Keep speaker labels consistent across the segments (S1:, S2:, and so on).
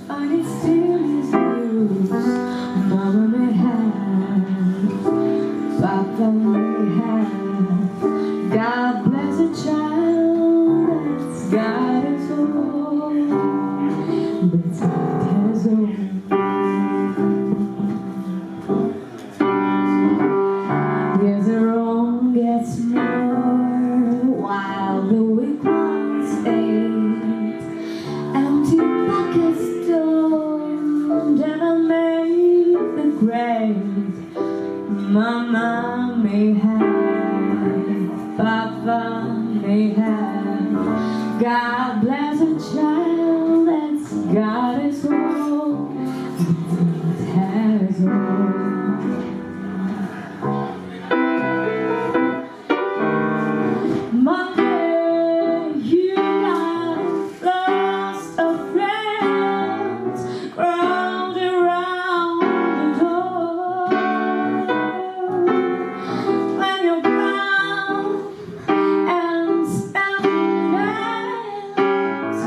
S1: find it still is news. Mama may have, Papa may have. God bless a child that's got his own, but it's not his own. Yes, the wrong gets more while the weak ones fade. Empty buckets don't ever make the grave. Mama may have, Papa may have. God bless a child that's got his own, but has his own. Monday, you got lost of friends crowded around the door. When you're gone and spending nights,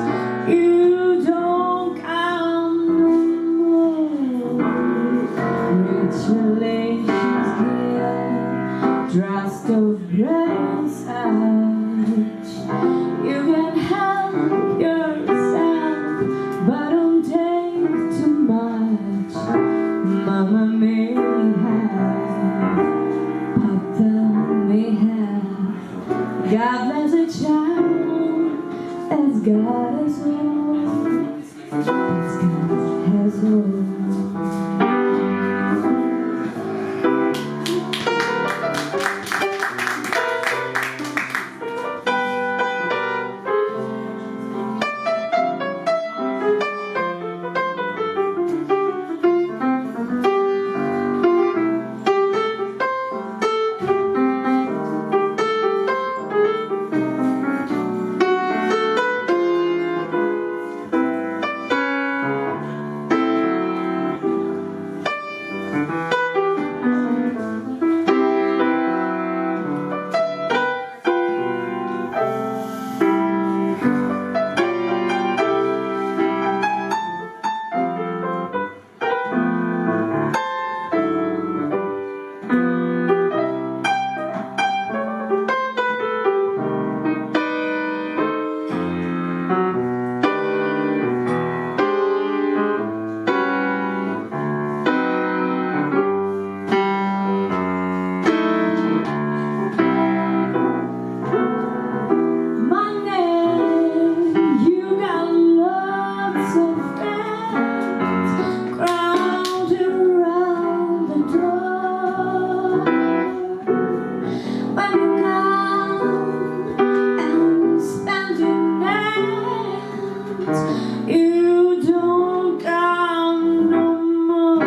S1: you don't count no more. Rich relations here, trust of grace out. You can help yourself, but don't take too much. Mama may have, Papa may have. God bless a child that's got his own, that's got his own. You don't count no more.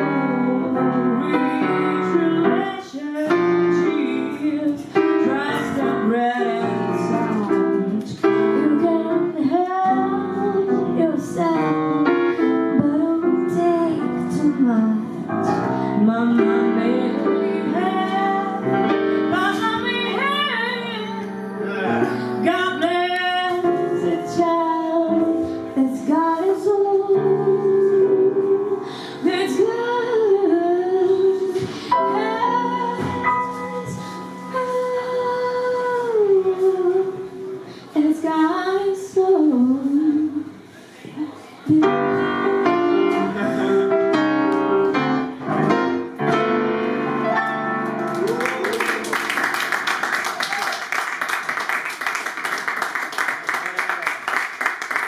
S1: Rich relationships, trust and bread and salt. You can help yourself, but don't take too much. Mama